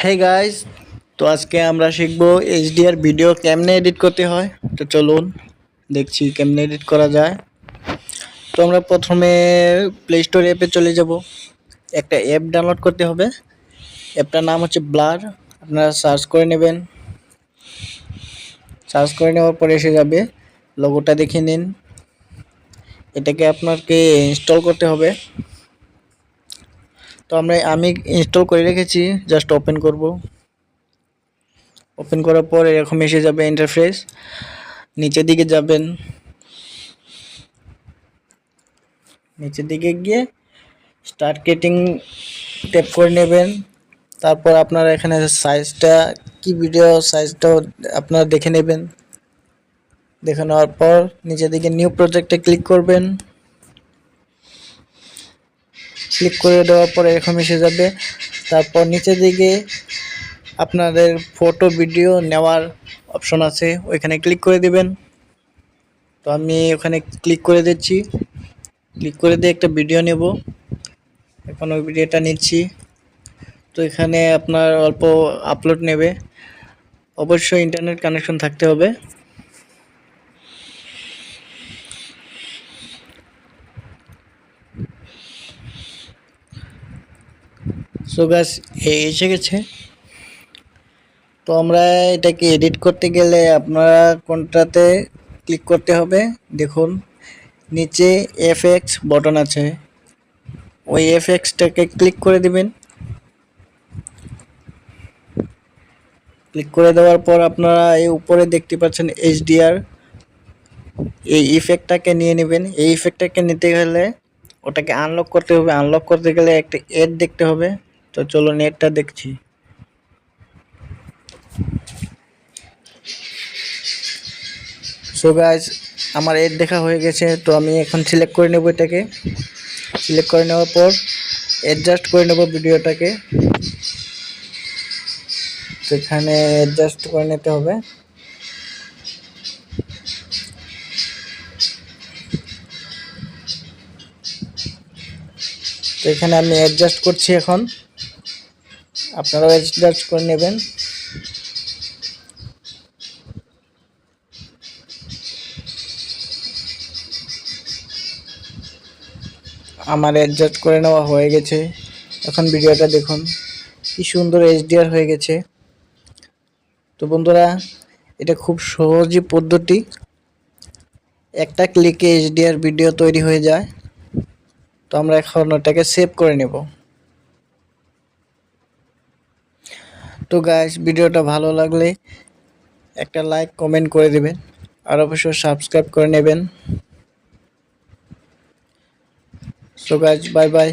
Hey guys, তো আজকে আমরা শিখবো এইচডিআর ভিডিও কেমনে এডিট করতে হয়। তো চলুন দেখছি কেমনে এডিট করা যায়। তো আমরা প্রথমে প্লে স্টোর অ্যাপে চলে যাব। একটা অ্যাপ ডাউনলোড করতে হবে। অ্যাপটার নাম হচ্ছে ব্লার। আপনারা সার্চ করে নেবেন। সার্চ করে নেওয়ার পরে এসে যাবে, লোগোটা দেখে নিন। এটাকে আপনাকে ইনস্টল করতে হবে। তো আমি ইনস্টল করে রেখেছি, জাস্ট ওপেন করব। ওপেন করার পর এরকম এসে যাবে ইন্টারফেস। নিচের দিকে যাবেন, নিচের দিকে গিয়ে স্টার্ট ক্রিয়েটিং ট্যাপ করে নেবেন। তারপর আপনারা এখানে সাইজটা কি ভিডিও সাইজটাও আপনারা দেখে নেবেন। দেখে নেওয়ার পর নিচের দিকে নিউ প্রজেক্টে ক্লিক করবেন। ক্লিক করে দেওয়ার পরে এরকম এসে যাবে। তারপর নিচের দিকে আপনাদের ফটো ভিডিও নেওয়ার অপশন আছে, ওইখানে ক্লিক করে দিবেন। তো আমি ওখানে ক্লিক করে দিচ্ছি। ক্লিক করে দিয়ে একটা ভিডিও নেব। এখন ওই ভিডিওটা নিচ্ছি। তো এখানে আপনার অল্প আপলোড নেবে, অবশ্যই ইন্টারনেট কানেকশন থাকতে হবে। সো গাইস, এসে গেছে। তো আমরা এটাকে এডিট করতে গেলে আপনারা কোনটাতে ক্লিক করতে হবে দেখুন, নিচে এফএক্স বটন আছে, ওই এফএক্সটাকে ক্লিক করে দিবেন। ক্লিক করে দেওয়ার পর আপনারা এই উপরে দেখতে পাচ্ছেন এইচডিআর, এই ইফেক্টটাকে নিয়ে নেবেন। এই ইফেক্টটাকে নিতে গেলে ওটাকে আনলক করতে হবে। আনলক করতে গেলে একটা এড দেখতে হবে। তো চলুন এডটা দেখছি। সো গাইস, আমার এড দেখা হয়ে গেছে। তো আমি এখন সিলেক্ট করে নেব এটাকে। সিলেক্ট করে নেওয়ার পর অ্যাডজাস্ট করে নেব ভিডিওটাকে। তো এখানে অ্যাডজাস্ট করে নিতে হবে। তো এখানে আমি অ্যাডজাস্ট করছি, এখন আপনারাও অ্যাডজাস্ট করে নেবেন। আমার অ্যাডজাস্ট করে নেওয়া হয়ে গেছে। এখন ভিডিওটা দেখুন কি সুন্দর এইচডিআর হয়ে গেছে। তো বন্ধুরা, এটা খুব সহজই পদ্ধতি, একটা ক্লিকে এইচডিআর ভিডিও তৈরি হয়ে যায়। তো আমরা এখন ওটাকে সেভ করে নেব। তো গাইস, ভিডিওটা ভালো লাগলে একটা লাইক কমেন্ট করে দেবেন, আর অবশ্যই সাবস্ক্রাইব করে নেবেন। So guys, bye bye.